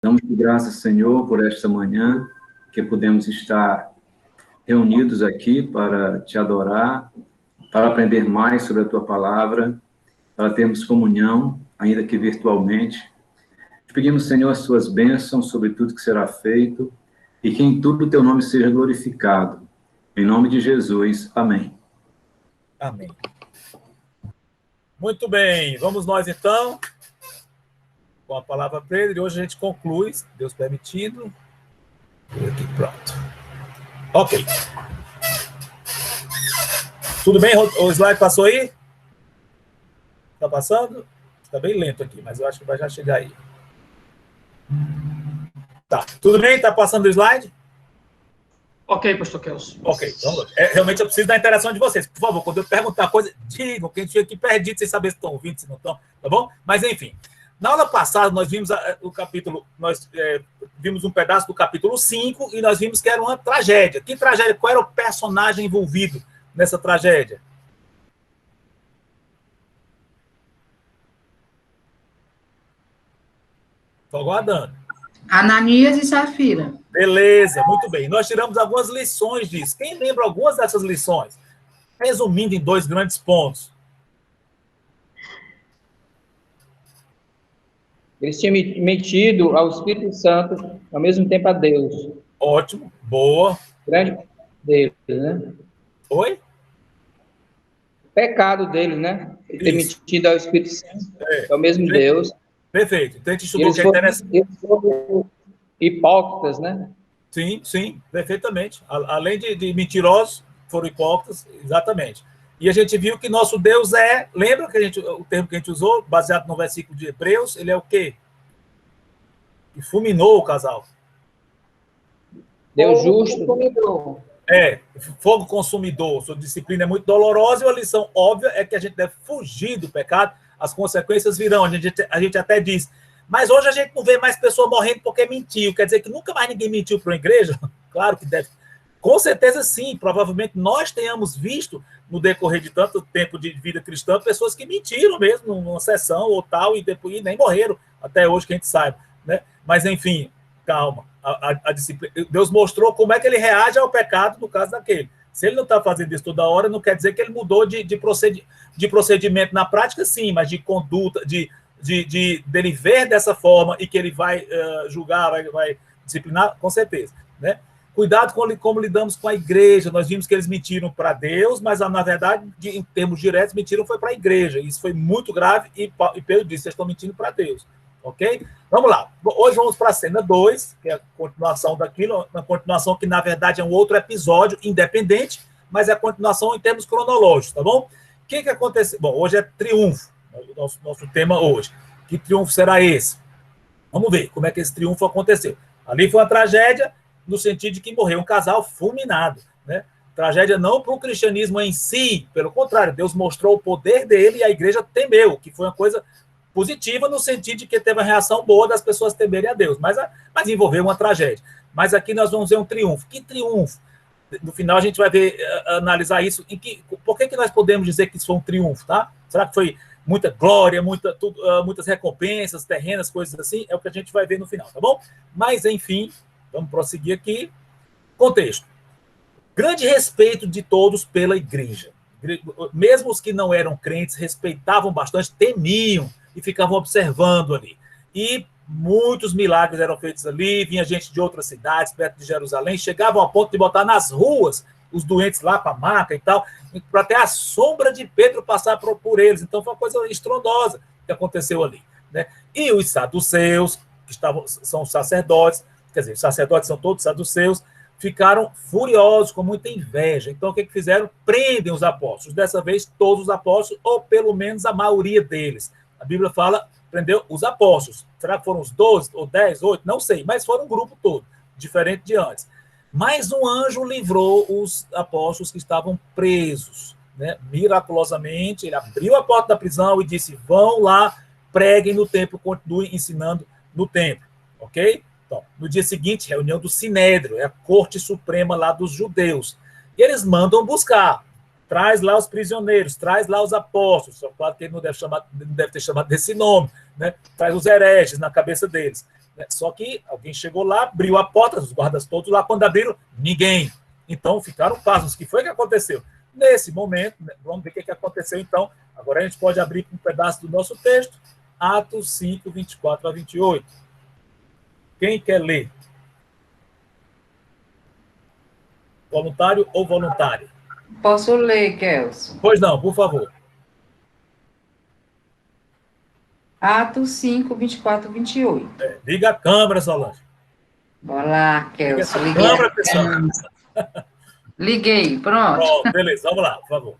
Damos-te graças, Senhor, por esta manhã, que podemos estar reunidos aqui para te adorar, para aprender mais sobre a tua palavra, para termos comunhão, ainda que virtualmente. Te pedimos, Senhor, as tuas bênçãos sobre tudo que será feito e que em tudo o teu nome seja glorificado. Em nome de Jesus, amém. Amém. Muito bem, vamos nós então, com a palavra Pedro, e hoje a gente conclui, Deus permitindo. Aqui, pronto. Ok. Tudo bem? O slide passou aí? Está passando? Está bem lento aqui, mas eu acho que vai já chegar aí. Tá, tudo bem? Está passando o slide? Ok, pastor Kelso. Ok, então, realmente eu preciso da interação de vocês. Por favor, quando eu perguntar coisa, digam, que a gente fica aqui perdido sem saber se estão ouvindo, se não estão, tá bom? Mas, enfim, na aula passada nós vimos o capítulo, vimos um pedaço do capítulo 5 e nós vimos que era uma tragédia. Que tragédia? Qual era o personagem envolvido nessa tragédia? Estou aguardando. Ananias e Safira. Beleza, muito bem. Nós tiramos algumas lições disso. Quem lembra algumas dessas lições? Resumindo em 2 grandes pontos. Eles tinham mentido ao Espírito Santo, ao mesmo tempo a Deus. Ótimo, boa. Grande deles, né? Oi? Pecado deles, né? Ele ter mentido ao Espírito Santo, ao mesmo Perfeito. Deus. Perfeito. Então a gente estudou Eles que é interessante. eles foram hipócritas, né? Sim, perfeitamente. Além de mentirosos, foram hipócritas, exatamente. E a gente viu que nosso Deus lembra que o termo que a gente usou, baseado no versículo de Hebreus, ele é o quê? Que fulminou o casal. Deus justo. Fogo consumidor. Sua disciplina é muito dolorosa e a lição óbvia é que a gente deve fugir do pecado, as consequências virão. A gente até diz, mas hoje a gente não vê mais pessoa morrendo porque mentiu. Quer dizer que nunca mais ninguém mentiu para uma igreja? Claro que deve. Com certeza sim. Provavelmente nós tenhamos visto, no decorrer de tanto tempo de vida cristã, pessoas que mentiram mesmo numa sessão ou tal, e depois nem morreram, até hoje que a gente saiba. Né? Mas, enfim, calma. A disciplina. Deus mostrou como é que ele reage ao pecado no caso daquele. Se ele não está fazendo isso toda hora, não quer dizer que ele mudou de procedimento na prática, sim, mas de conduta, dele ver dessa forma e que ele vai julgar, vai disciplinar, com certeza. Né? Cuidado com como lidamos com a igreja. Nós vimos que eles mentiram para Deus, mas, na verdade, em termos diretos, mentiram foi para a igreja. Isso foi muito grave e Pedro disse, vocês estão mentindo para Deus. Ok? Vamos lá. Hoje vamos para a cena 2, que é a continuação daquilo, uma continuação que, na verdade, é um outro episódio independente, mas é a continuação em termos cronológicos, tá bom? O que aconteceu? Bom, hoje é triunfo, nosso tema hoje. Que triunfo será esse? Vamos ver como é que esse triunfo aconteceu. Ali foi uma tragédia, no sentido de que morreu um casal fulminado, né? Tragédia não para o cristianismo em si, pelo contrário, Deus mostrou o poder dele e a igreja temeu, que foi uma coisa positiva no sentido de que teve uma reação boa das pessoas temerem a Deus, mas envolveu uma tragédia. Mas aqui nós vamos ver um triunfo. Que triunfo? No final a gente vai ver, analisar isso. Por que nós podemos dizer que isso foi um triunfo? Tá? Será que foi muita glória, muitas recompensas terrenas, coisas assim? É o que a gente vai ver no final, tá bom? Mas, enfim, vamos prosseguir aqui. Contexto. Grande respeito de todos pela igreja. Mesmo os que não eram crentes respeitavam bastante, temiam e ficavam observando ali. E muitos milagres eram feitos ali, vinha gente de outras cidades, perto de Jerusalém, chegavam a ponto de botar nas ruas os doentes lá para a maca e tal, para ter a sombra de Pedro passar por eles. Então foi uma coisa estrondosa que aconteceu ali. Né? E os saduceus, que são os sacerdotes, quer dizer, os sacerdotes são todos saduceus, ficaram furiosos, com muita inveja. Então, o que fizeram? Prendem os apóstolos. Dessa vez, todos os apóstolos, ou pelo menos a maioria deles. A Bíblia fala, prendeu os apóstolos. Será que foram os 12, ou 10, 8? Não sei, mas foram um grupo todo, diferente de antes. Mas um anjo livrou os apóstolos que estavam presos. Né? Miraculosamente, ele abriu a porta da prisão e disse, vão lá, preguem no templo, continuem ensinando no templo. Ok? Então, no dia seguinte, reunião do Sinédrio, é a corte suprema lá dos judeus. E eles mandam buscar. Traz lá os prisioneiros, traz lá os apóstolos. Só claro que ele não deve ter chamado desse nome. Né? Traz os hereges na cabeça deles. Só que alguém chegou lá, abriu a porta, os guardas todos lá, quando abriram, ninguém. Então ficaram pasmos. O que foi que aconteceu? Nesse momento, vamos ver o que aconteceu então. Agora a gente pode abrir um pedaço do nosso texto, Atos 5, 24 a 28. Quem quer ler? Voluntário ou voluntária? Posso ler, Kelso? Pois não, por favor. Atos 5, 24, 28. Liga a câmera, Solange. Bora lá, Liga Kelso. essa Liguei. câmera, pessoal. Liguei, pronto. Pronto, beleza, vamos lá, por favor.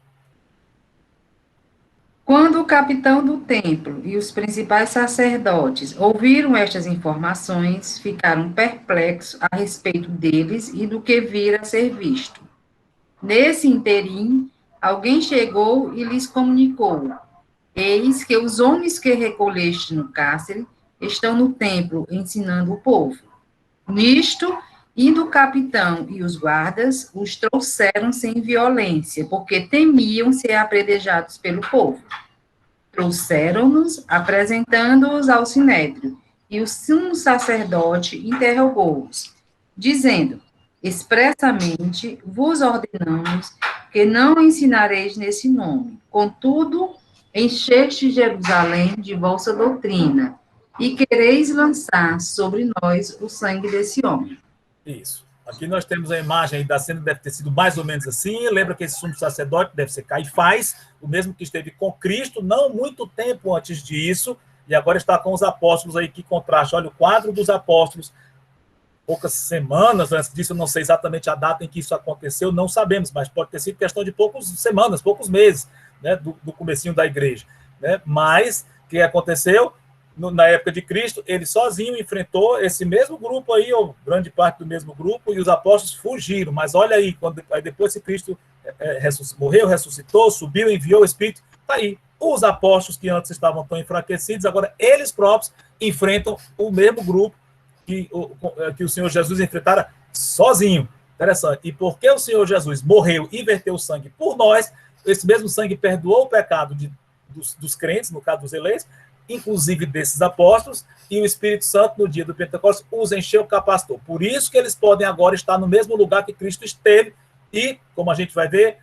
Quando o capitão do templo e os principais sacerdotes ouviram estas informações, ficaram perplexos a respeito deles e do que vira a ser visto. Nesse interim, alguém chegou e lhes comunicou: eis que os homens que recolheste no cárcere estão no templo ensinando o povo. Nisto, indo o capitão e os guardas, os trouxeram sem violência, porque temiam ser apedrejados pelo povo. Trouxeram-nos, apresentando-os ao sinédrio, e o sumo sacerdote interrogou-os, dizendo: expressamente vos ordenamos que não ensinareis nesse nome. Contudo, encheste Jerusalém de vossa doutrina, e quereis lançar sobre nós o sangue desse homem. Isso. Aqui nós temos a imagem aí da cena, deve ter sido mais ou menos assim. Lembra que esse sumo sacerdote deve ser Caifás, o mesmo que esteve com Cristo, não muito tempo antes disso, e agora está com os apóstolos aí, que contraste. Olha, o quadro dos apóstolos, poucas semanas antes disso, eu não sei exatamente a data em que isso aconteceu, não sabemos, mas pode ter sido questão de poucas semanas, poucos meses, né, do comecinho da igreja. Né? Mas, o que aconteceu? Na época de Cristo, ele sozinho enfrentou esse mesmo grupo aí, ou grande parte do mesmo grupo, e os apóstolos fugiram. Mas olha aí, aí depois que Cristo morreu, ressuscitou, subiu, enviou o Espírito, tá aí. Os apóstolos que antes estavam tão enfraquecidos, agora eles próprios enfrentam o mesmo grupo que o Senhor Jesus enfrentara sozinho. Interessante. E porque o Senhor Jesus morreu e verteu o sangue por nós, esse mesmo sangue perdoou o pecado dos crentes, no caso dos eleitos, inclusive desses apóstolos, e o Espírito Santo, no dia do Pentecostes, os encheu, capacitou. Por isso que eles podem agora estar no mesmo lugar que Cristo esteve, e, como a gente vai ver,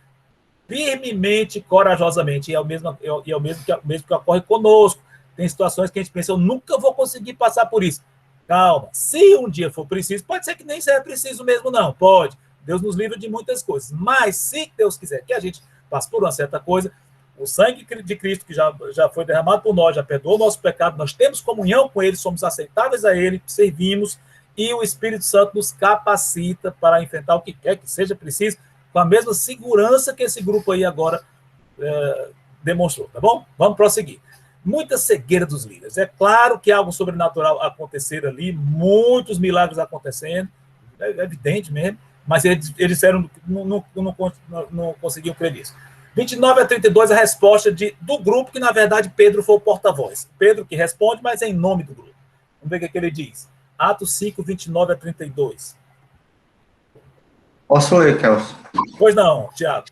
firmemente, corajosamente. E é o mesmo que ocorre conosco. Tem situações que a gente pensa: eu nunca vou conseguir passar por isso. Calma, se um dia for preciso, pode ser que nem seja preciso mesmo, não. Pode. Deus nos livra de muitas coisas. Mas, se Deus quiser que a gente passe por uma certa coisa, o sangue de Cristo, que já foi derramado por nós, já perdoou o nosso pecado, nós temos comunhão com Ele, somos aceitáveis a Ele, servimos, e o Espírito Santo nos capacita para enfrentar o que quer que seja preciso, com a mesma segurança que esse grupo aí agora demonstrou, tá bom? Vamos prosseguir. Muita cegueira dos líderes. É claro que algo sobrenatural acontecer ali, muitos milagres acontecendo, é evidente mesmo, mas eles disseram não conseguiam crer nisso. 29 a 32, a resposta do grupo, que na verdade Pedro foi o porta-voz. Pedro que responde, mas é em nome do grupo. Vamos ver o que ele diz. Atos 5, 29 a 32. Posso ler, Kelso? Pois não, Tiago.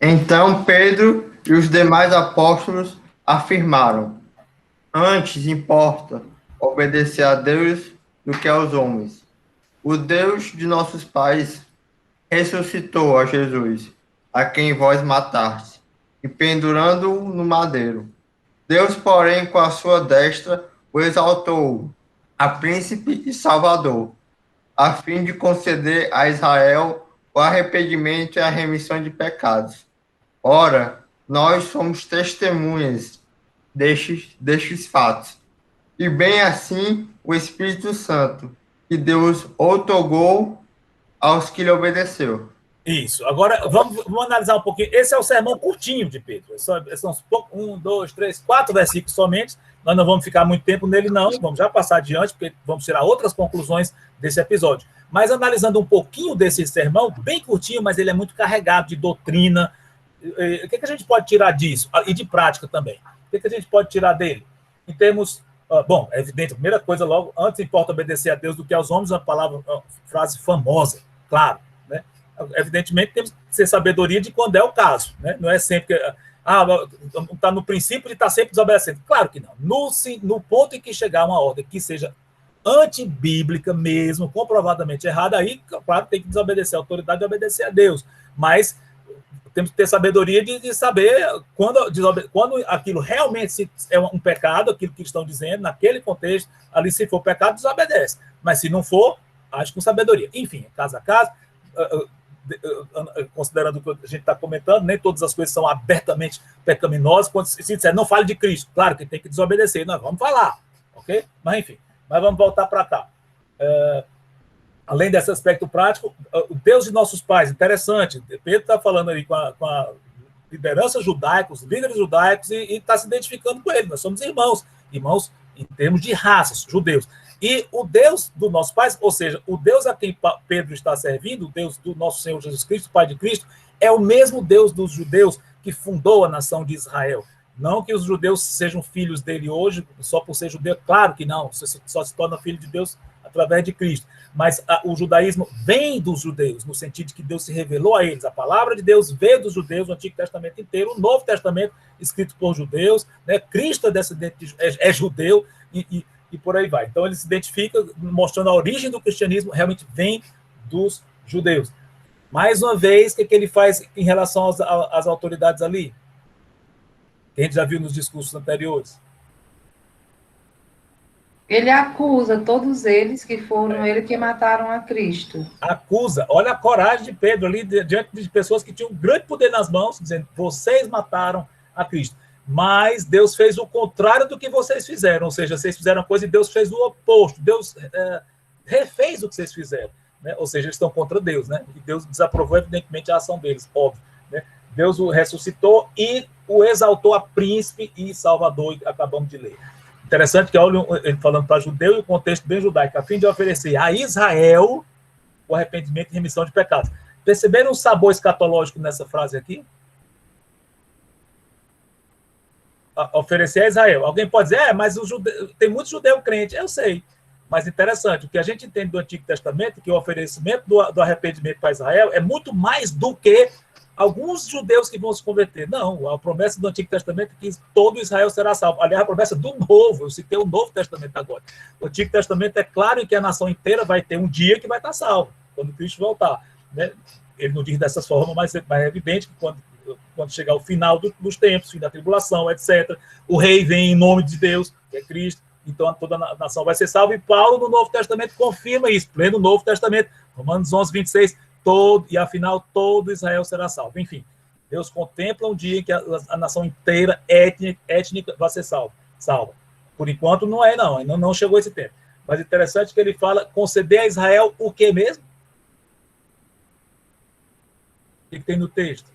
Então Pedro e os demais apóstolos afirmaram: antes importa obedecer a Deus do que aos homens. O Deus de nossos pais ressuscitou a Jesus, a quem vós mataste, e pendurando-o no madeiro. Deus, porém, com a sua destra, o exaltou a príncipe e salvador, a fim de conceder a Israel o arrependimento e a remissão de pecados. Ora, nós somos testemunhas destes fatos. E bem assim o Espírito Santo, que Deus outorgou aos que lhe obedeceu. Isso. Agora, vamos analisar um pouquinho. Esse é o sermão curtinho de Pedro. São 1, 2, 3, 4 versículos somente. Nós não vamos ficar muito tempo nele, não. Vamos já passar adiante, porque vamos tirar outras conclusões desse episódio. Mas analisando um pouquinho desse sermão, bem curtinho, mas ele é muito carregado de doutrina. O que a gente pode tirar disso? E de prática também. O que a gente pode tirar dele? Em termos... Bom, é evidente, a primeira coisa logo, antes importa obedecer a Deus do que aos homens, uma frase famosa, claro. Né? Evidentemente, temos que ter sabedoria de quando é o caso. Né? Não é sempre Está no princípio de estar sempre desobedecendo. Claro que não. No ponto em que chegar uma ordem que seja antibíblica mesmo, comprovadamente errada, aí, claro, tem que desobedecer a autoridade e obedecer a Deus. Mas temos que ter sabedoria de saber quando aquilo realmente é um pecado, aquilo que estão dizendo, naquele contexto, ali, se for pecado, desobedece. Mas se não for, age com sabedoria. Enfim, caso a caso, considerando o que a gente está comentando, nem todas as coisas são abertamente pecaminosas. Quando se disser, não fale de Cristo, claro que tem que desobedecer, nós vamos falar, ok? Mas enfim, mas vamos voltar para cá. Além desse aspecto prático, o Deus de nossos pais, interessante, Pedro está falando ali com a liderança judaica, os líderes judaicos, e está se identificando com ele. Nós somos irmãos em termos de raças, judeus. E o Deus dos nossos pais, ou seja, o Deus a quem Pedro está servindo, o Deus do nosso Senhor Jesus Cristo, Pai de Cristo, é o mesmo Deus dos judeus que fundou a nação de Israel. Não que os judeus sejam filhos dele hoje, só por ser judeu, claro que não, você só se torna filho de Deus através de Cristo. Mas o judaísmo vem dos judeus, no sentido de que Deus se revelou a eles. A palavra de Deus veio dos judeus, no Antigo Testamento inteiro, o Novo Testamento escrito por judeus, né? Cristo é judeu, e por aí vai. Então ele se identifica, mostrando a origem do cristianismo, realmente vem dos judeus. Mais uma vez, o que ele faz em relação às autoridades ali? Que a gente já viu nos discursos anteriores. Ele acusa todos eles que foram ele que mataram a Cristo. Acusa. Olha a coragem de Pedro ali, diante de pessoas que tinham um grande poder nas mãos, dizendo, vocês mataram a Cristo. Mas Deus fez o contrário do que vocês fizeram, ou seja, vocês fizeram uma coisa e Deus fez o oposto. Deus refez o que vocês fizeram, né? Ou seja, eles estão contra Deus, né? E Deus desaprovou, evidentemente, a ação deles, óbvio, né? Deus o ressuscitou e o exaltou a príncipe e salvador, acabamos de ler. Interessante que olha ele falando para judeu e o contexto bem judaico, a fim de oferecer a Israel o arrependimento e remissão de pecados. Perceberam o sabor escatológico nessa frase aqui? Oferecer a Israel. Alguém pode dizer, mas tem muitos judeus crentes. Eu sei. Mas interessante, o que a gente entende do Antigo Testamento, que o oferecimento do arrependimento para Israel é muito mais do que alguns judeus que vão se converter. Não, a promessa do Antigo Testamento é que todo Israel será salvo. Aliás, a promessa do Novo, eu citei o Novo Testamento agora. O Antigo Testamento é claro em que a nação inteira vai ter um dia que vai estar salvo, quando Cristo voltar, né? Ele não diz dessa forma, mas é evidente que quando chegar o final dos tempos, fim da tribulação, etc., o rei vem em nome de Deus, que é Cristo, então toda a nação vai ser salva, e Paulo, no Novo Testamento, confirma isso, pleno Novo Testamento, Romanos 11, 26, e afinal todo Israel será salvo. Enfim, Deus contempla um dia em que a nação inteira, étnica, vai ser salva. Por enquanto não é, não, ainda não chegou esse tempo. Mas interessante que ele fala, conceder a Israel o que mesmo? O que tem no texto?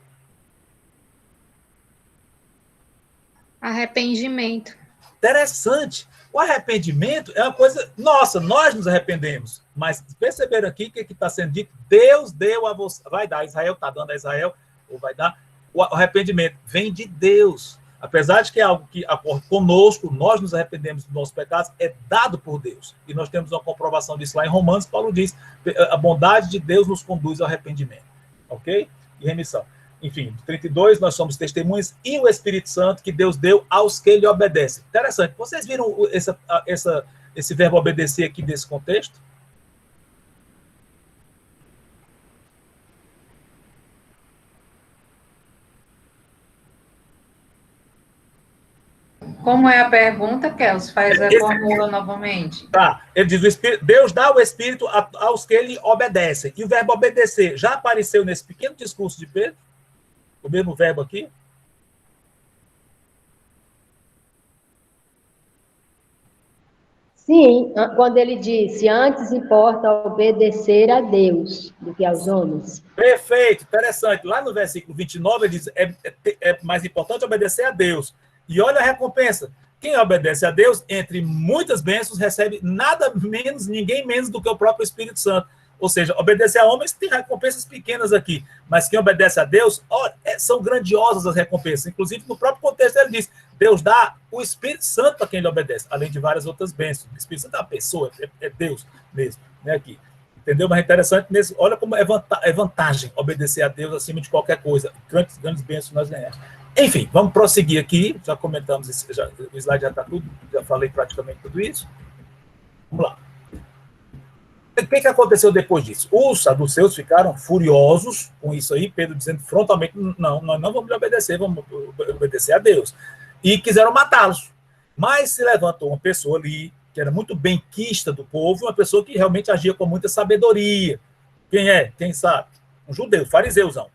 Arrependimento. Interessante. O arrependimento é uma coisa... Nossa, nós nos arrependemos. Mas perceberam aqui que está sendo dito? Deus deu a você... Vai dar, Israel está dando a Israel, ou vai dar... O arrependimento vem de Deus. Apesar de que é algo que ocorre conosco, nós nos arrependemos dos nossos pecados, é dado por Deus. E nós temos uma comprovação disso lá em Romanos. Paulo diz, a bondade de Deus nos conduz ao arrependimento. Ok? E remissão. Enfim, 32, nós somos testemunhas, e o Espírito Santo que Deus deu aos que lhe obedecem. Interessante. Vocês viram esse verbo obedecer aqui nesse contexto? Como é a pergunta, Kels? Faz a fórmula novamente. Tá. Ele diz, Deus dá o Espírito aos que lhe obedecem. E o verbo obedecer já apareceu nesse pequeno discurso de Pedro? O mesmo verbo aqui? Sim, quando ele disse, antes importa obedecer a Deus do que aos homens. Perfeito, interessante. Lá no versículo 29, ele diz, é mais importante obedecer a Deus. E olha a recompensa. Quem obedece a Deus, entre muitas bênçãos, recebe nada menos, ninguém menos do que o próprio Espírito Santo. Ou seja, obedecer a homens tem recompensas pequenas aqui, mas quem obedece a Deus, são grandiosas as recompensas. Inclusive, no próprio contexto, ele diz, Deus dá o Espírito Santo para quem lhe obedece, além de várias outras bênçãos. O Espírito Santo é uma pessoa, é Deus mesmo, né, aqui. Entendeu? Mas é interessante, olha como é vantagem obedecer a Deus acima de qualquer coisa. Grandes bênçãos nós ganhamos. Enfim, vamos prosseguir aqui. Já comentamos isso, o slide já está tudo, já falei praticamente tudo isso. Vamos lá. O que aconteceu depois disso? Os saduceus ficaram furiosos com isso aí, Pedro dizendo frontalmente, não, nós não vamos lhe obedecer, vamos obedecer a Deus. E quiseram matá-los. Mas se levantou uma pessoa ali, que era muito benquista do povo, uma pessoa que realmente agia com muita sabedoria. Quem é? Quem sabe? Um judeu, fariseuzão.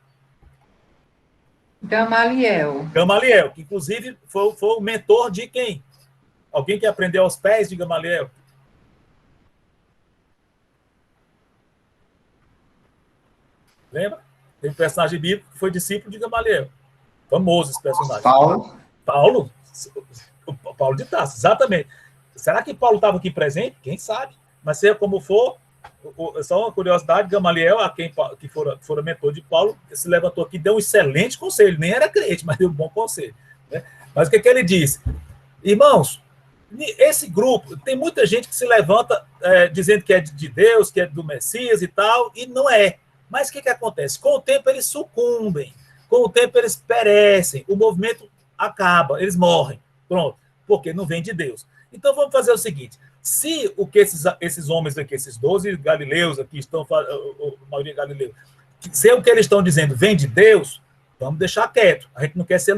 Gamaliel. Gamaliel, que inclusive foi o mentor de quem? Alguém que aprendeu aos pés de Gamaliel? Lembra? Tem um personagem bíblico que foi discípulo de Gamaliel. Famoso esse personagem. Paulo. Paulo de Tarso, exatamente. Será que Paulo estava aqui presente? Quem sabe? Mas seja como for, só uma curiosidade, Gamaliel, que fora mentor de Paulo, se levantou aqui e deu um excelente conselho. Nem era crente, mas deu um bom conselho. Né? Mas o que ele disse? Irmãos, esse grupo, tem muita gente que se levanta dizendo que é de Deus, que é do Messias e tal, e não é. Mas o que acontece? Com o tempo eles sucumbem, com o tempo eles perecem, o movimento acaba, eles morrem. Pronto, porque não vem de Deus. Então vamos fazer o seguinte, se o que esses homens aqui, esses 12 galileus aqui estão, a maioria galileu, se o que eles estão dizendo vem de Deus, vamos deixar quieto. A gente não quer ser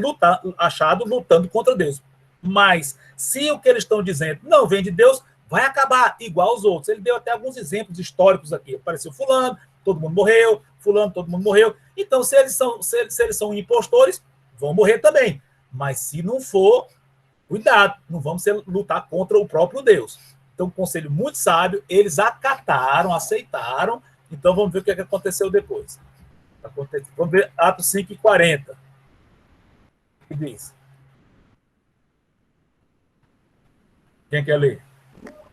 achado lutando contra Deus. Mas se o que eles estão dizendo não vem de Deus, vai acabar igual aos outros. Ele deu até alguns exemplos históricos aqui. Apareceu fulano, todo mundo morreu, fulano, todo mundo morreu. Então, se eles são impostores, vão morrer também. Mas se não for, cuidado, não vamos lutar contra o próprio Deus. Então, um conselho muito sábio, eles acataram, aceitaram. Então, vamos ver o que aconteceu depois. Vamos ver Atos 5:40. O que diz? Quem quer ler?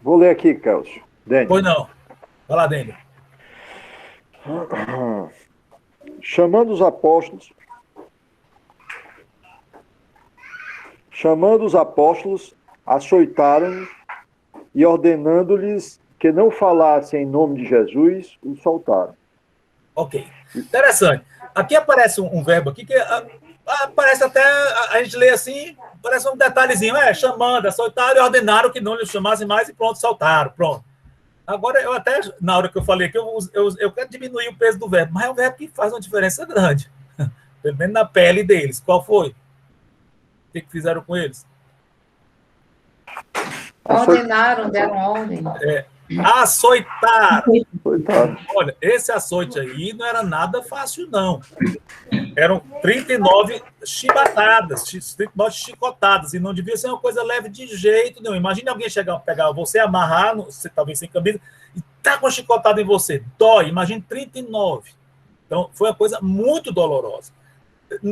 Vou ler aqui, Kelsey. Dênio. Pois não. Vai lá, Dênio. Chamando os apóstolos, açoitaram e ordenando-lhes que não falassem em nome de Jesus, os soltaram. Ok. Interessante. Aqui aparece um verbo aqui que parece até, a gente lê assim, parece um detalhezinho, chamando, açoitaram e ordenaram que não lhes chamassem mais e pronto, soltaram, pronto. Agora, eu até, na hora que eu falei aqui, eu quero diminuir o peso do verbo, mas é um verbo que faz uma diferença grande, pelo menos na pele deles. Qual foi? O que fizeram com eles? Ordenaram, deram ordem. Açoitaram. Olha, esse açoite aí não era nada fácil, não. Eram 39 chibatadas, 39 chicotadas, e não devia ser uma coisa leve de jeito nenhum. Imagine alguém pegar você, amarrar, talvez sem camisa, e tá com uma chicotada em você. Dói, imagine 39. Então, foi uma coisa muito dolorosa.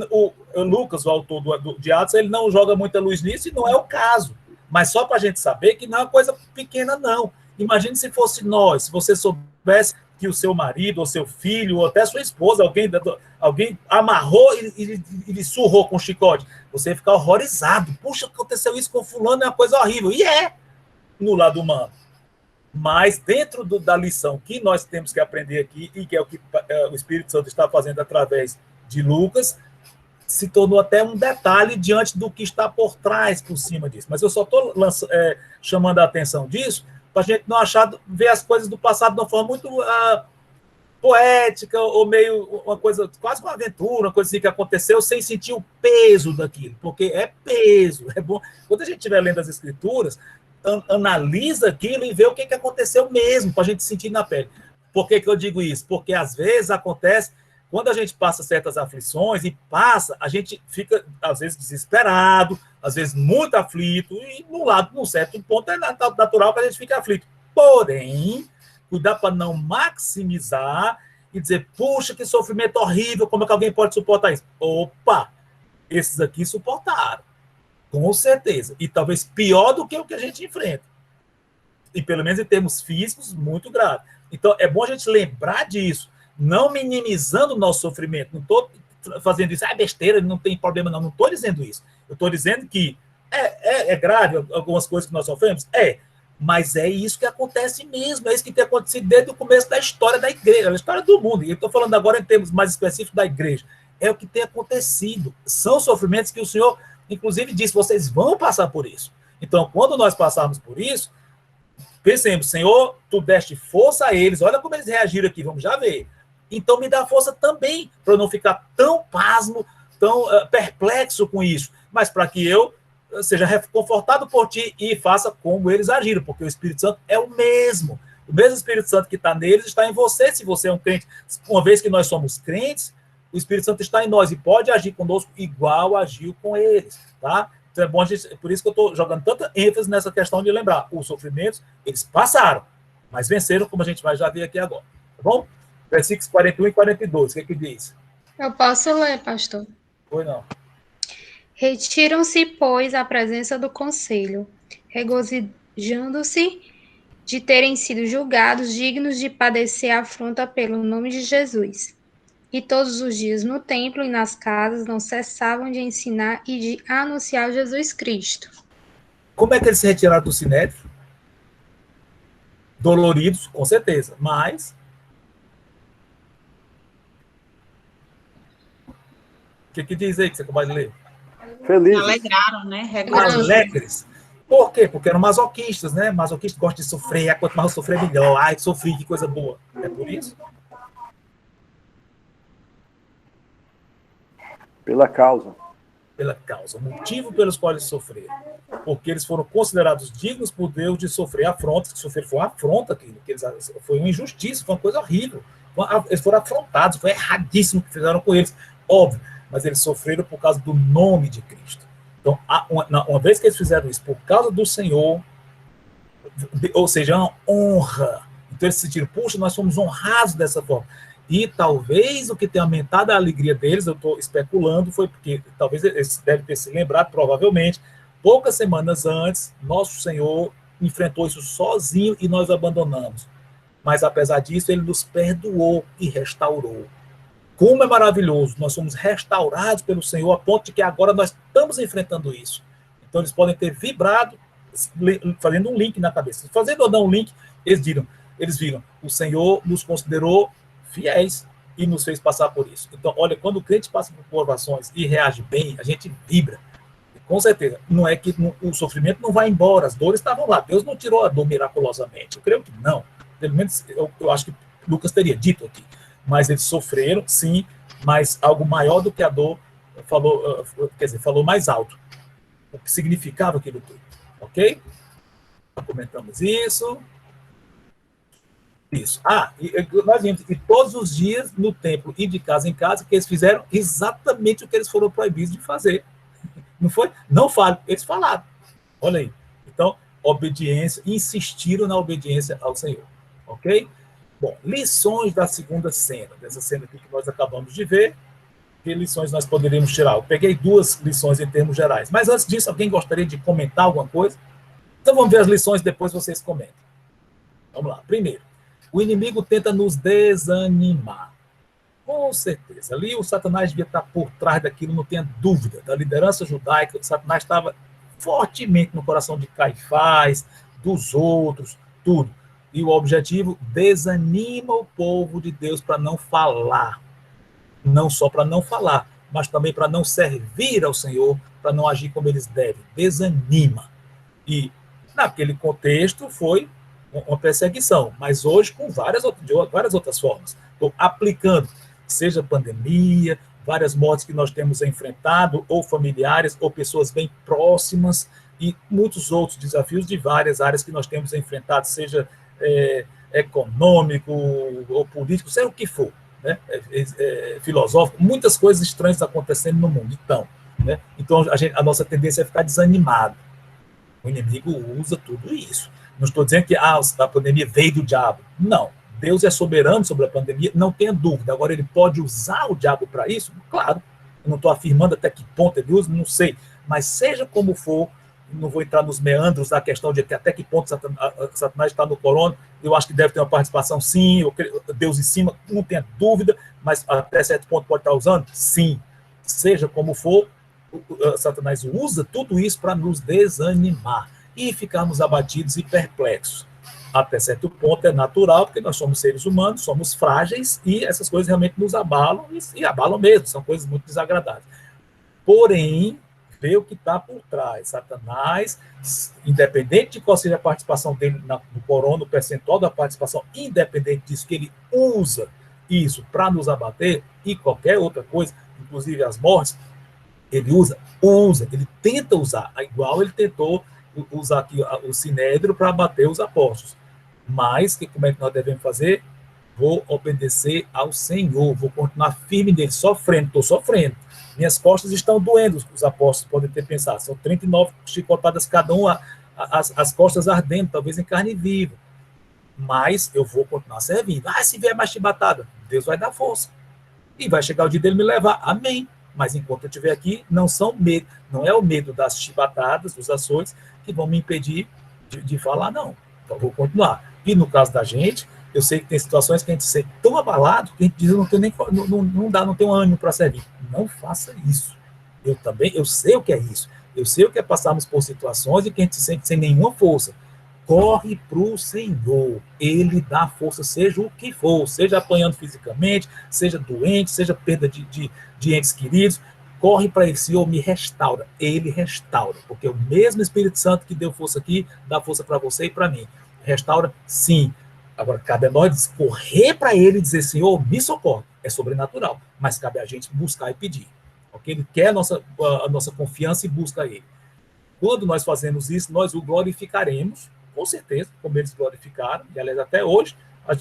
O Lucas, o autor de Atos, ele não joga muita luz nisso, e não é o caso. Mas só para a gente saber que não é uma coisa pequena, não. Imagine se fosse nós, se você soubesse que o seu marido, ou seu filho, ou até sua esposa, alguém amarrou e lhe surrou com um chicote. Você ia ficar horrorizado. Puxa, aconteceu isso com fulano, é uma coisa horrível. E no lado humano. Mas dentro da lição que nós temos que aprender aqui, e que é o que o Espírito Santo está fazendo através de Lucas, se tornou até um detalhe diante do que está por trás, por cima disso. Mas eu só estou chamando a atenção disso para a gente não ver as coisas do passado de uma forma muito poética, ou meio uma coisa, quase uma aventura, uma coisa assim que aconteceu, sem sentir o peso daquilo, porque é peso, é bom. Quando a gente estiver lendo as Escrituras, analisa aquilo e vê o que aconteceu mesmo, para a gente sentir na pele. Por que eu digo isso? Porque às vezes acontece, quando a gente passa certas aflições a gente fica, às vezes, desesperado, às vezes muito aflito, e num certo ponto é natural que a gente fique aflito. Porém, cuidar para não maximizar e dizer, puxa, que sofrimento horrível, como é que alguém pode suportar isso? Opa, esses aqui suportaram, com certeza, e talvez pior do que o que a gente enfrenta. E pelo menos em termos físicos, muito grave. Então, é bom a gente lembrar disso, não minimizando o nosso sofrimento. Não estou fazendo isso, besteira, não tem problema, não estou dizendo isso. Eu estou dizendo que é grave algumas coisas que nós sofremos? Mas é isso que acontece mesmo, é isso que tem acontecido desde o começo da história da igreja, da história do mundo. E eu estou falando agora em termos mais específicos da igreja. é o que tem acontecido. São sofrimentos que o Senhor, inclusive, disse, vocês vão passar por isso. Então, quando nós passarmos por isso, pensemos, Senhor, tu deste força a eles, olha como eles reagiram aqui, vamos já ver. Então, me dá força também, para eu não ficar tão pasmo, tão perplexo com isso, mas para que eu seja reconfortado por ti e faça como eles agiram, porque o Espírito Santo é o mesmo. O mesmo Espírito Santo que está neles está em você, se você é um crente. Uma vez que nós somos crentes, o Espírito Santo está em nós e pode agir conosco igual agiu com eles, tá? Então é bom, por isso que eu estou jogando tanta ênfase nessa questão de lembrar, os sofrimentos, eles passaram, mas venceram, como a gente vai já ver aqui agora, tá bom? Versículos 41 e 42, o que diz? Eu posso ler, pastor? Foi não. Retiram-se, pois, à presença do conselho, regozijando-se de terem sido julgados dignos de padecer afronta pelo nome de Jesus. E todos os dias no templo e nas casas não cessavam de ensinar e de anunciar Jesus Cristo. Como é que eles se retiraram do Sinédrio? Doloridos, com certeza, mas... O que diz aí que você acabou de ler? Felizes. Alegraram, né? Alegres. Por quê? Porque eram masoquistas, né? Masoquistas gostam de sofrer, quanto mais eu sofrer, melhor. Ai, sofri, que coisa boa. É por isso? Pela causa. Pela causa. O motivo pelos quais eles sofreram. Porque eles foram considerados dignos por Deus de sofrer afrontas, que sofrer foi uma afronta, foi uma injustiça, foi uma coisa horrível. Eles foram afrontados, foi erradíssimo o que fizeram com eles. Óbvio, mas eles sofreram por causa do nome de Cristo. Então, uma vez que eles fizeram isso por causa do Senhor, ou seja, uma honra. Então eles se sentiram, puxa, nós somos honrados dessa forma. E talvez o que tenha aumentado a alegria deles, eu estou especulando, foi porque talvez eles devem ter se lembrado, provavelmente, poucas semanas antes, nosso Senhor enfrentou isso sozinho e nós abandonamos. Mas apesar disso, ele nos perdoou e restaurou. Como é maravilhoso, nós somos restaurados pelo Senhor a ponto de que agora nós estamos enfrentando isso. Então eles podem ter vibrado, fazendo um link na cabeça. Fazendo ou não um link, eles viram, o Senhor nos considerou fiéis e nos fez passar por isso. Então, olha, quando o crente passa por provações e reage bem, a gente vibra. E, com certeza, não é que o sofrimento não vai embora, as dores estavam lá. Deus não tirou a dor miraculosamente. Eu creio que não. Pelo menos, eu acho que Lucas teria dito aqui. Mas eles sofreram, sim, mas algo maior do que a dor falou mais alto. O que significava aquilo tudo. Ok? Comentamos isso. Isso. Nós vimos que todos os dias no templo e de casa em casa, que eles fizeram exatamente o que eles foram proibidos de fazer. Não foi? Não falem. Eles falaram. Olha aí. Então, obediência, insistiram na obediência ao Senhor. Ok? Bom, lições da segunda cena, dessa cena aqui que nós acabamos de ver. Que lições nós poderíamos tirar? Eu peguei 2 lições em termos gerais. Mas antes disso, alguém gostaria de comentar alguma coisa? Então vamos ver as lições, depois vocês comentam. Vamos lá. Primeiro, o inimigo tenta nos desanimar. Com certeza. Ali o Satanás devia estar por trás daquilo, não tenha dúvida. Da liderança judaica, o Satanás estava fortemente no coração de Caifás, dos outros, tudo. E o objetivo, desanima o povo de Deus para não falar. Não só para não falar, mas também para não servir ao Senhor, para não agir como eles devem. Desanima. E, naquele contexto, foi uma perseguição, mas hoje com várias outras formas. Estou aplicando, seja pandemia, várias mortes que nós temos enfrentado, ou familiares, ou pessoas bem próximas, e muitos outros desafios de várias áreas que nós temos enfrentado, seja econômico ou político, seja o que for, né? Filosófico, muitas coisas estranhas acontecendo no mundo. Então a nossa tendência é ficar desanimado. O inimigo usa tudo isso. Não estou dizendo que a pandemia veio do diabo. Não. Deus é soberano sobre a pandemia, não tenha dúvida. Agora, ele pode usar o diabo para isso? Claro. Eu não estou afirmando até que ponto ele usa, não sei. Mas seja como for, não vou entrar nos meandros da questão de até que ponto Satanás está no corona. Eu acho que deve ter uma participação, sim. Deus em cima, não tenha dúvida. Mas até certo ponto pode estar usando? Sim. Seja como for, Satanás usa tudo isso para nos desanimar e ficarmos abatidos e perplexos. até certo ponto é natural, porque nós somos seres humanos, somos frágeis, e essas coisas realmente nos abalam, e abalam mesmo, são coisas muito desagradáveis. Porém, vê o que está por trás. Satanás, independente de qual seja a participação dele no corona, o percentual da participação, independente disso, que ele usa isso para nos abater, e qualquer outra coisa, inclusive as mortes, ele usa, ele tenta usar, igual ele tentou usar aqui o sinédrio para abater os apóstolos. Mas, como é que nós devemos fazer? Vou obedecer ao Senhor, vou continuar firme nele, sofrendo, estou sofrendo. Minhas costas estão doendo, os apóstolos podem ter pensado. São 39 chicotadas cada um, as costas ardendo, talvez em carne viva. Mas eu vou continuar servindo. Se vier mais chibatada, Deus vai dar força. E vai chegar o dia dele me levar. Amém. Mas enquanto eu estiver aqui, não é o medo das chibatadas, dos açoites, que vão me impedir de falar, não. Então, vou continuar. E no caso da gente, eu sei que tem situações que a gente se sente tão abalado que a gente diz, não tenho ânimo para servir. Não faça isso. Eu sei o que é isso. Eu sei o que é passarmos por situações e que a gente se sente sem nenhuma força. Corre para o Senhor. Ele dá força, seja o que for, seja apanhando fisicamente, seja doente, seja perda de entes queridos. Corre para ele, Senhor, me restaura. Ele restaura, porque o mesmo Espírito Santo que deu força aqui, dá força para você e para mim. Restaura, sim. Agora, cabe a nós correr para ele e dizer, Senhor, me socorre. É sobrenatural, mas cabe a gente buscar e pedir. Okay? Ele quer a nossa confiança e busca ele. Quando nós fazemos isso, nós o glorificaremos, com certeza, como eles glorificaram, e aliás, até hoje,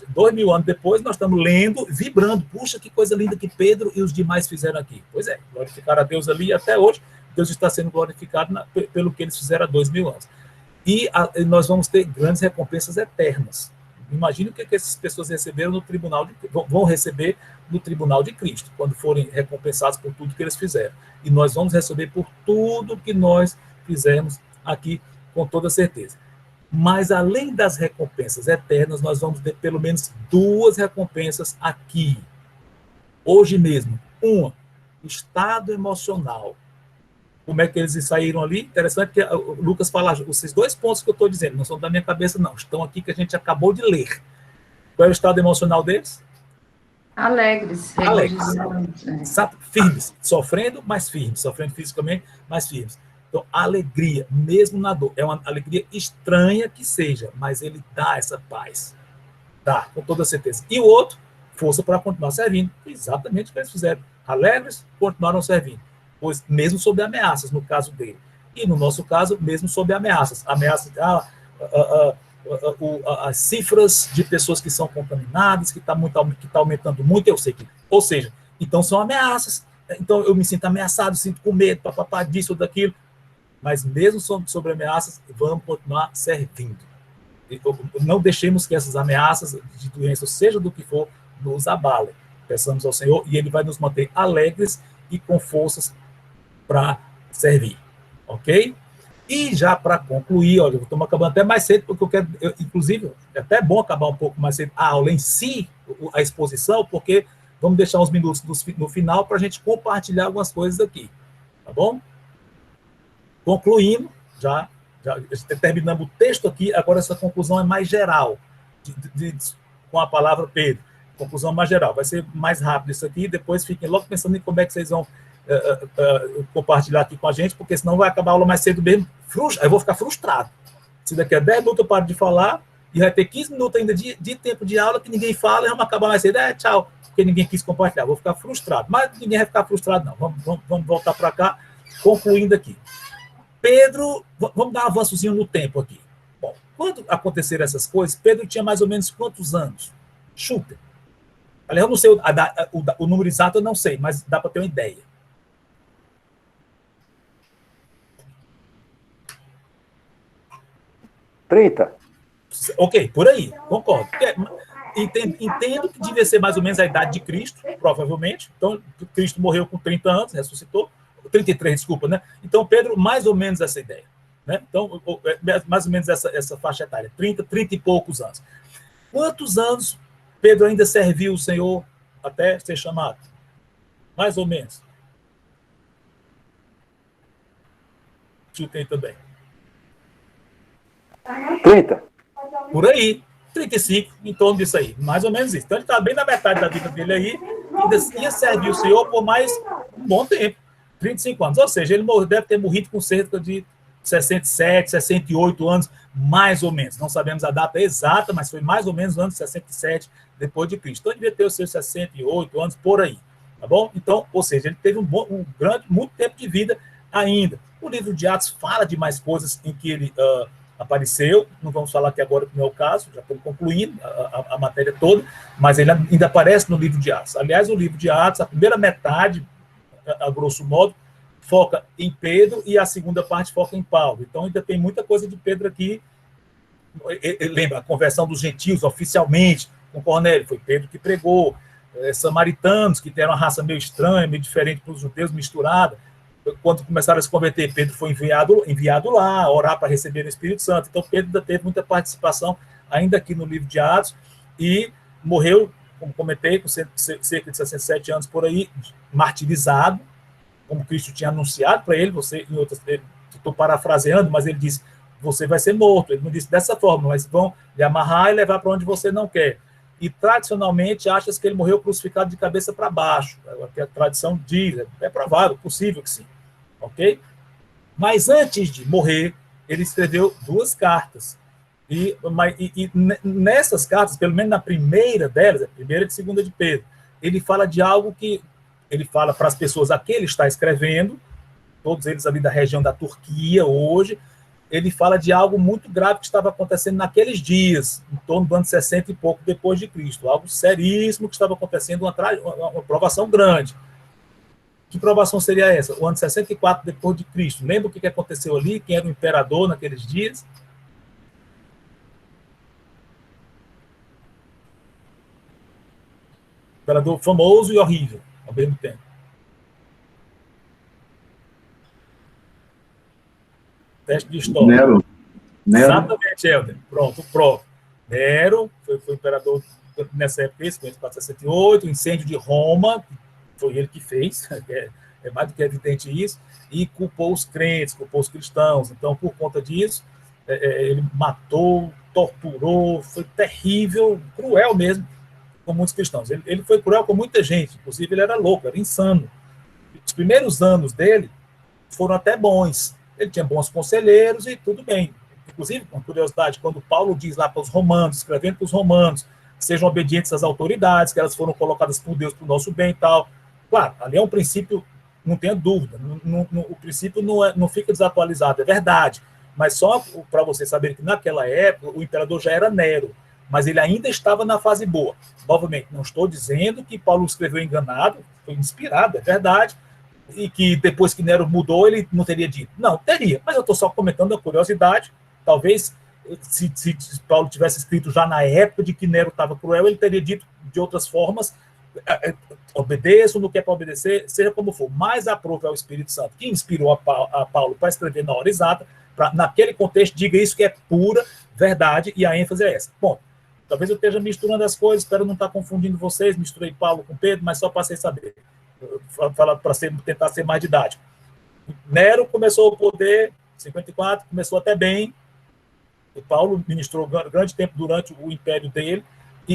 2000 anos depois, nós estamos lendo, vibrando. Puxa, que coisa linda que Pedro e os demais fizeram aqui. Pois é, glorificaram a Deus ali, e até hoje, Deus está sendo glorificado pelo que eles fizeram há 2000 anos. E nós vamos ter grandes recompensas eternas. Imagine o que essas pessoas receberam no tribunal vão receber no tribunal de Cristo, quando forem recompensados por tudo que eles fizeram. E nós vamos receber por tudo que nós fizemos aqui, com toda certeza. Mas, além das recompensas eternas, nós vamos ter pelo menos 2 recompensas aqui, hoje mesmo. Uma, estado emocional. Como é que eles saíram ali? Interessante que o Lucas fala, esses 2 pontos que eu estou dizendo, não são da minha cabeça, não. Estão aqui que a gente acabou de ler. Qual é o estado emocional deles? Alegres. Firmes. Sofrendo, mas firmes. Sofrendo fisicamente, mas firmes. Então, a alegria, mesmo na dor, é uma alegria estranha que seja, mas ele dá essa paz. Dá, com toda certeza. E o outro, força para continuar servindo. Exatamente o que eles fizeram. Alegres, continuaram servindo. Pois, mesmo sob ameaças, no caso dele. E no nosso caso, mesmo sob ameaças. Ameaças, as cifras de pessoas que são contaminadas, que está aumentando muito, eu sei que. Ou seja, então são ameaças. Então eu me sinto ameaçado, sinto com medo, disso ou daquilo. Mas mesmo sobre ameaças, vamos continuar servindo. Não deixemos que essas ameaças de doença, seja do que for, nos abalem. Peçamos ao Senhor e Ele vai nos manter alegres e com forças para servir. Ok? E já para concluir, olha, eu estou acabando até mais cedo, porque inclusive, é até bom acabar um pouco mais cedo a aula em si, a exposição, porque vamos deixar uns minutos no final para a gente compartilhar algumas coisas aqui. Tá bom? Concluindo, já terminamos o texto aqui, agora essa conclusão é mais geral, com a palavra Pedro. Conclusão mais geral. Vai ser mais rápido isso aqui, depois fiquem logo pensando em como é que vocês vão compartilhar aqui com a gente, porque senão vai acabar a aula mais cedo mesmo. Eu vou ficar frustrado. Se daqui a 10 minutos eu paro de falar, e vai ter 15 minutos ainda de tempo de aula que ninguém fala, e vamos acabar mais cedo. Tchau, porque ninguém quis compartilhar. Vou ficar frustrado. Mas ninguém vai ficar frustrado, não. Vamos voltar para cá, concluindo aqui. Pedro, vamos dar um avançozinho no tempo aqui. Bom, quando aconteceram essas coisas, Pedro tinha mais ou menos quantos anos? Chuta. Aliás, eu não sei o número exato, eu não sei, mas dá para ter uma ideia. Trinta. Ok, por aí, concordo. Entendo que devia ser mais ou menos a idade de Cristo, provavelmente. Então, Cristo morreu com 30 anos, ressuscitou. 33, desculpa, né? Então, Pedro, mais ou menos essa ideia. Né? Então, mais ou menos essa faixa etária, 30 e poucos anos. Quantos anos Pedro ainda serviu o Senhor até ser chamado? Mais ou menos. Chutei também. 30. Por aí, 35, em torno disso aí, mais ou menos isso. Então ele está bem na metade da vida dele aí, ainda ia servir o Senhor por mais um bom tempo, 35 anos. Ou seja, ele deve ter morrido com cerca de 67, 68 anos, mais ou menos. Não sabemos a data exata, mas foi mais ou menos no ano 67 depois de Cristo. Então ele devia ter os seus 68 anos por aí, tá bom? Então, ou seja, ele teve muito tempo de vida ainda. O livro de Atos fala de mais coisas em que ele apareceu, não vamos falar aqui agora, que não é o caso, já estamos concluindo a matéria toda, mas ele ainda aparece no livro de Atos. Aliás, o livro de Atos, a primeira metade, a grosso modo, foca em Pedro e a segunda parte foca em Paulo. Então ainda tem muita coisa de Pedro aqui. Lembra, a conversão dos gentios oficialmente, com Cornélio, foi Pedro que pregou. Samaritanos, que eram uma raça meio estranha, meio diferente para os judeus, misturada. Quando começaram a se converter, Pedro foi enviado lá, orar para receber o Espírito Santo. Então, Pedro ainda teve muita participação, ainda aqui no livro de Atos, e morreu, como comentei, com cerca de 67 anos por aí, martirizado, como Cristo tinha anunciado para ele. Estou parafraseando, mas ele disse, você vai ser morto. Ele não disse dessa forma, mas vão lhe amarrar e levar para onde você não quer. E, tradicionalmente, acha que ele morreu crucificado de cabeça para baixo. É o que a tradição diz. É provável, possível que sim. Ok? Mas, antes de morrer, ele escreveu 2 cartas. E nessas cartas, pelo menos na primeira delas, a primeira e segunda de Pedro, ele fala de algo que ele fala para as pessoas a quem ele está escrevendo, todos eles ali da região da Turquia hoje. Ele fala de algo muito grave que estava acontecendo naqueles dias, em torno do ano 60 e pouco depois de Cristo, algo seríssimo que estava acontecendo, uma provação grande. Que provação seria essa? O ano 64 depois de Cristo. Lembra o que aconteceu ali? Quem era o imperador naqueles dias? Imperador famoso e horrível, ao mesmo tempo. Teste de história. Nero. Exatamente, Helder. Pronto, o próprio. Nero foi imperador nessa época, 5468, o incêndio de Roma, foi ele que fez, é mais do que evidente isso, e culpou os crentes, culpou os cristãos. Então, por conta disso, ele matou, torturou, foi terrível, cruel mesmo, com muitos cristãos. Ele foi cruel com muita gente, inclusive ele era louco, era insano. Os primeiros anos dele foram até bons. Ele tinha bons conselheiros e tudo bem. Inclusive, com curiosidade, quando Paulo diz lá para os romanos, escrevendo para os romanos, que sejam obedientes às autoridades, que elas foram colocadas por Deus para o nosso bem e tal. Claro, ali é um princípio, não tenha dúvida, o princípio não fica desatualizado, é verdade. Mas só para você saber que naquela época o imperador já era Nero, mas ele ainda estava na fase boa. Novamente, não estou dizendo que Paulo escreveu enganado, foi inspirado, é verdade, e que depois que Nero mudou, ele não teria dito. Não, teria, mas eu estou só comentando a curiosidade. Talvez, se Paulo tivesse escrito já na época de que Nero estava cruel, ele teria dito de outras formas, obedeço no que é para obedecer, seja como for, mas aprove ao Espírito Santo, que inspirou a Paulo para escrever na hora exata, naquele contexto, diga isso que é pura verdade, e a ênfase é essa. Bom, talvez eu esteja misturando as coisas, espero não estar confundindo vocês, misturei Paulo com Pedro, mas só para vocês saberem. Para tentar ser mais didático. Nero começou o poder, 54, começou até bem. O Paulo ministrou grande tempo durante o império dele,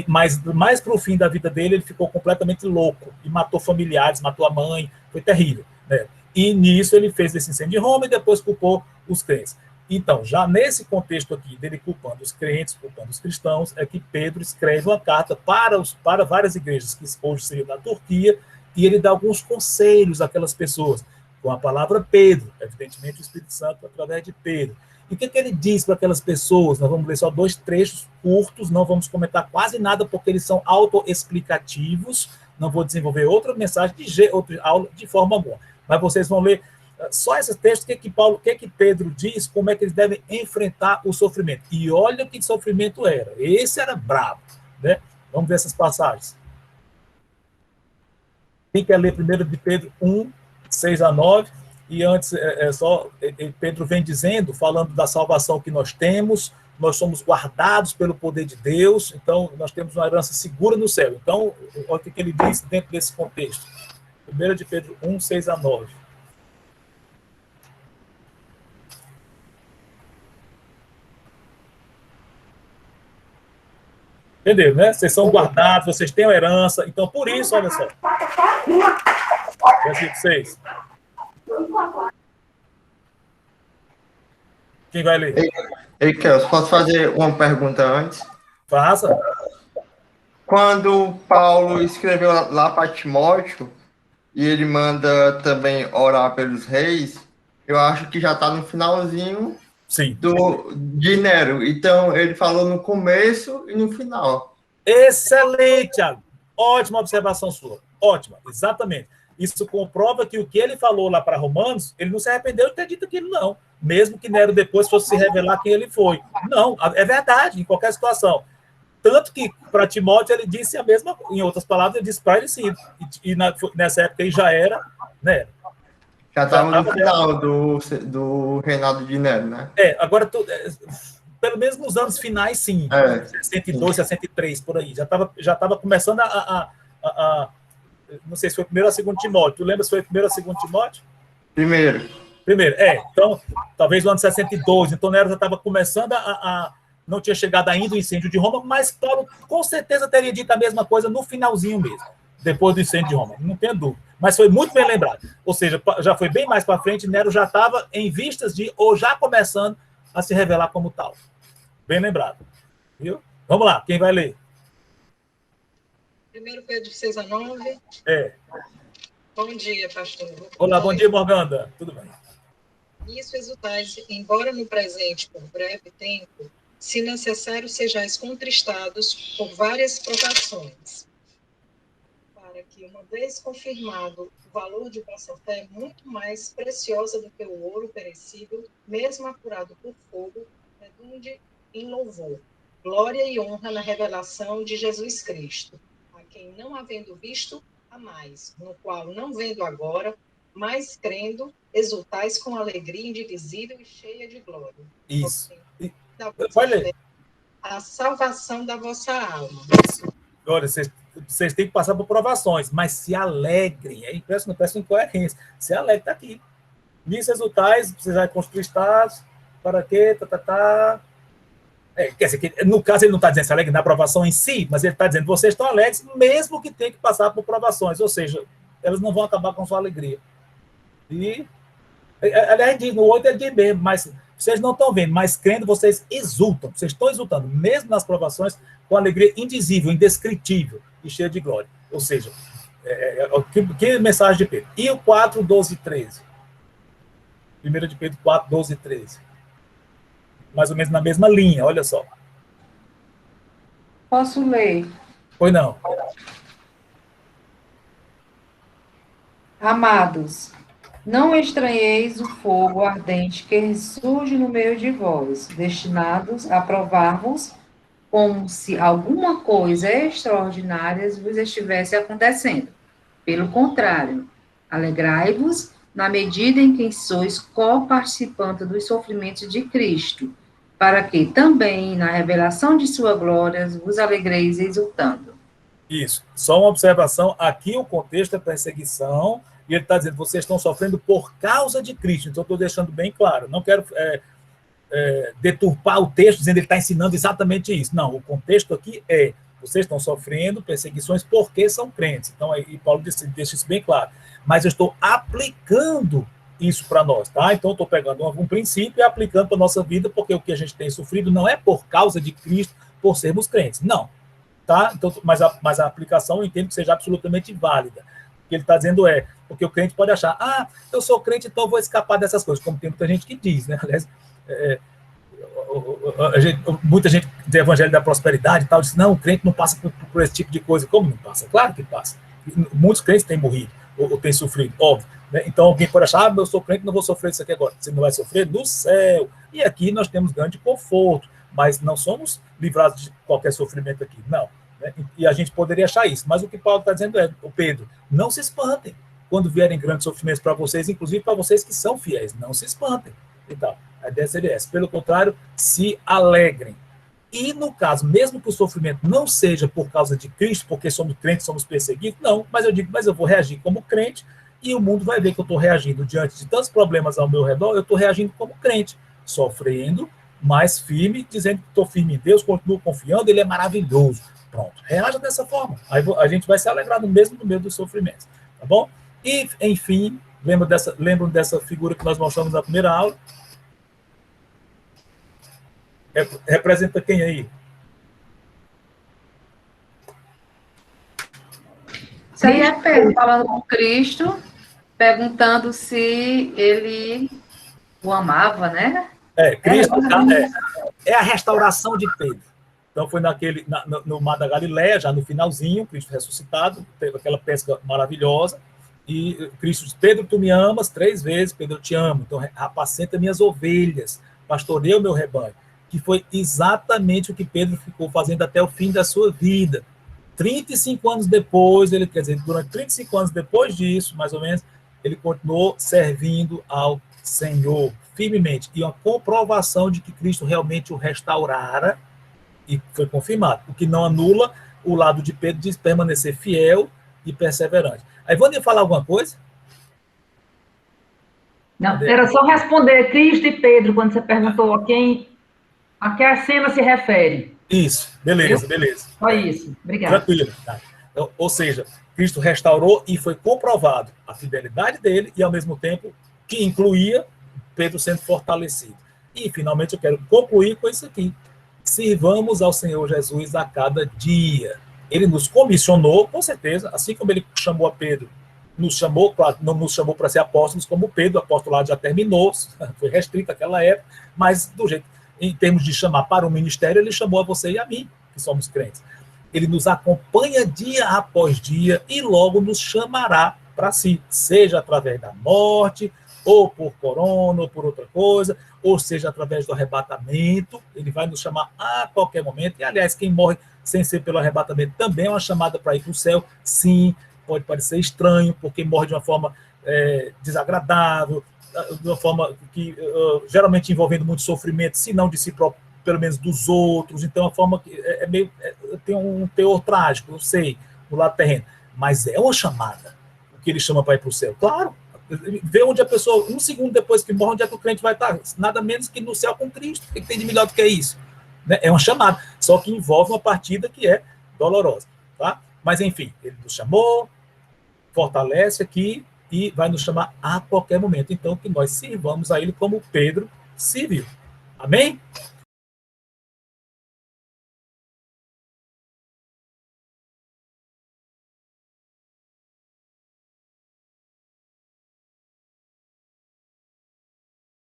mas mais para o fim da vida dele, ele ficou completamente louco e matou familiares, matou a mãe, foi terrível. Né? E nisso ele fez esse incêndio de Roma e depois culpou os crentes. Então, já nesse contexto aqui, dele culpando os crentes, culpando os cristãos, é que Pedro escreve uma carta para várias igrejas que hoje seriam na Turquia, e ele dá alguns conselhos àquelas pessoas, com a palavra Pedro, evidentemente o Espírito Santo através de Pedro. E o que ele diz para aquelas pessoas? Nós vamos ler só 2 trechos curtos, não vamos comentar quase nada, porque eles são autoexplicativos, não vou desenvolver outra mensagem, outra aula de forma alguma. Mas vocês vão ler só esses textos, o que Pedro diz, como é que eles devem enfrentar o sofrimento. E olha que sofrimento era. Esse era brabo. Né? Vamos ver essas passagens. Quem quer ler primeiro de Pedro 1, 6 a 9, e antes Pedro vem dizendo, falando da salvação que nós temos, nós somos guardados pelo poder de Deus, então nós temos uma herança segura no céu. Então, olha o que ele diz dentro desse contexto. 1 de Pedro 1, 6 a 9. Entenderam, né? Vocês são guardados, vocês têm a herança. Então, por isso, olha só. Versículo 6. Quem vai ler? Ei, Kelso, posso fazer uma pergunta antes? Faça. Quando Paulo escreveu lá para Timóteo, e ele manda também orar pelos reis, eu acho que já está no finalzinho Sim. de Nero. Então, ele falou no começo e no final. Excelente, Thiago. Ótima observação sua. Ótima, exatamente. Isso comprova que o que ele falou lá para Romanos, ele não se arrependeu de ter dito aquilo, não. Mesmo que Nero depois fosse se revelar quem ele foi. Não, é verdade, em qualquer situação. Tanto que, para Timóteo, ele disse a mesma, em outras palavras, ele disse para ele sim. E nessa época ele já era Nero. Já estava no final do reinado de Nero, né? Agora, pelo menos nos anos finais, sim. 62, 63, por aí. Já estava começando não sei se foi primeiro ou segundo Timóteo. Tu lembra se foi primeiro ou segundo Timóteo? Primeiro. Então, talvez no ano 62. Então, Nero já estava começando não tinha chegado ainda o incêndio de Roma, mas Paulo com certeza teria dito a mesma coisa no finalzinho mesmo, depois do incêndio de Roma, não tenho dúvida. Mas foi muito bem lembrado. Ou seja, já foi bem mais para frente, Nero já estava em vistas ou já começando a se revelar como tal. Bem lembrado. Viu? Vamos lá, quem vai ler? 1 Pedro 6-9. Bom dia, pastor. Olá, bom dia, Morganda. Tudo bem? Nisso exultais, embora no presente, por breve tempo, se necessário sejais contristados por várias provações, para que, uma vez confirmado o valor de vossa fé, muito mais preciosa do que o ouro perecível, mesmo apurado por fogo, redunde em louvor, glória e honra na revelação de Jesus Cristo, a quem, não havendo visto, amais, no qual, não vendo agora, mas crendo, exultais com alegria indivisível e cheia de glória. Isso. Fé, a salvação da vossa alma. Olha, vocês têm que passar por provações, mas se alegrem. É impressionante, parece incoerência. Se alegrem, está aqui. Nisso exultais, precisar construir estados, para quê? Quer dizer, no caso, ele não está dizendo se alegre na provação em si, mas ele está dizendo vocês estão alegres, mesmo que tenham que passar por provações, ou seja, elas não vão acabar com sua alegria. E, aliás, no 8 ele diz mesmo, mas vocês não estão vendo, mas crendo, vocês exultam, vocês estão exultando, mesmo nas provações, com alegria indizível, indescritível e cheia de glória. Ou seja, que mensagem de Pedro? E o 4, 12 e 13? 1 de Pedro 4, 12 e 13. Mais ou menos na mesma linha, olha só. Posso ler? Pois não. Amados, não estranheis o fogo ardente que surge no meio de vós, destinados a provar-vos como se alguma coisa extraordinária vos estivesse acontecendo. Pelo contrário, alegrai-vos na medida em que sois co-participantes dos sofrimentos de Cristo, para que também, na revelação de sua glória, vos alegreis exultando. Isso. Só uma observação. Aqui o contexto é perseguição, e ele está dizendo, vocês estão sofrendo por causa de Cristo. Então, estou deixando bem claro. Não quero deturpar o texto, dizendo que ele está ensinando exatamente isso. Não, o contexto aqui é, vocês estão sofrendo perseguições porque são crentes. Então, aí Paulo deixa isso bem claro. Mas eu estou aplicando isso para nós, tá? Então, eu estou pegando um princípio e aplicando para a nossa vida, porque o que a gente tem sofrido não é por causa de Cristo, por sermos crentes. Não. Tá? Então, mas a aplicação eu entendo que seja absolutamente válida. O que ele está dizendo é, porque o crente pode achar, eu sou crente, então eu vou escapar dessas coisas, como tem muita gente que diz, né? Aliás, muita gente do evangelho da prosperidade e tal, diz, não, o crente não passa por esse tipo de coisa. Como não passa? Claro que passa. Muitos crentes têm morrido, ou têm sofrido, óbvio. Né? Então, alguém pode achar, eu sou crente, não vou sofrer isso aqui agora. Você não vai sofrer no céu. E aqui nós temos grande conforto, mas não somos livrados de qualquer sofrimento aqui, não. Né? E a gente poderia achar isso, mas o que Paulo está dizendo é, Pedro, não se espantem quando vierem grandes sofrimentos para vocês, inclusive para vocês que são fiéis, não se espantem. Então, a ideia seria essa. Pelo contrário, se alegrem. E no caso, mesmo que o sofrimento não seja por causa de Cristo, porque somos crentes, somos perseguidos, não, mas eu digo, mas eu vou reagir como crente, e o mundo vai ver que eu estou reagindo diante de tantos problemas ao meu redor, eu estou reagindo como crente, sofrendo, mas firme, dizendo que estou firme em Deus, continuo confiando, Ele é maravilhoso. Pronto, reaja dessa forma. Aí a gente vai se alegrar no meio dos sofrimentos, tá bom? E, enfim, lembram dessa figura que nós mostramos na primeira aula? Representa quem aí? Seria Pedro falando com Cristo, perguntando se ele o amava, né? Cristo é a restauração de Pedro. Então foi no Mar da Galileia, já no finalzinho, Cristo ressuscitado, teve aquela pesca maravilhosa, e Cristo disse, Pedro, tu me amas 3 vezes, Pedro, eu te amo, então apacenta minhas ovelhas, pastoreia o meu rebanho, que foi exatamente o que Pedro ficou fazendo até o fim da sua vida. 35 anos depois, durante 35 anos depois disso, mais ou menos, ele continuou servindo ao Senhor firmemente, e uma comprovação de que Cristo realmente o restaurara, e foi confirmado, o que não anula o lado de Pedro de permanecer fiel e perseverante. Aí, Vânia, falar alguma coisa? Não, era só responder Cristo e Pedro, quando você perguntou a que a cena se refere. Isso, beleza. Só isso, obrigado. Tranquilo. Tá. Ou seja, Cristo restaurou e foi comprovado a fidelidade dele e, ao mesmo tempo, que incluía Pedro sendo fortalecido. E, finalmente, eu quero concluir com isso aqui. Sirvamos ao Senhor Jesus a cada dia. Ele nos comissionou, com certeza, assim como ele chamou a Pedro, nos chamou, claro, não nos chamou para ser apóstolos, como Pedro, o apostolado já terminou, foi restrito àquela época, mas do jeito, em termos de chamar para o ministério, ele chamou a você e a mim, que somos crentes. Ele nos acompanha dia após dia e logo nos chamará para si, seja através da morte, ou por corona, ou por outra coisa, ou seja, através do arrebatamento, ele vai nos chamar a qualquer momento. E, aliás, quem morre sem ser pelo arrebatamento também é uma chamada para ir para o céu. Sim, pode parecer estranho, porque morre de uma forma desagradável, de uma forma que geralmente envolvendo muito sofrimento, se não de si próprio, pelo menos dos outros. Então, é uma forma que tem um teor trágico, eu sei, no lado terreno. Mas é uma chamada, o que ele chama para ir para o céu. Claro, vê onde a pessoa, 1 segundo depois que morre, onde é que o crente vai estar? Nada menos que no céu com Cristo. O que tem de melhor do que isso? Né? É uma chamada, só que envolve uma partida que é dolorosa. Tá? Mas, enfim, ele nos chamou, fortalece aqui e vai nos chamar a qualquer momento. Então, que nós sirvamos a ele como Pedro serviu. Amém?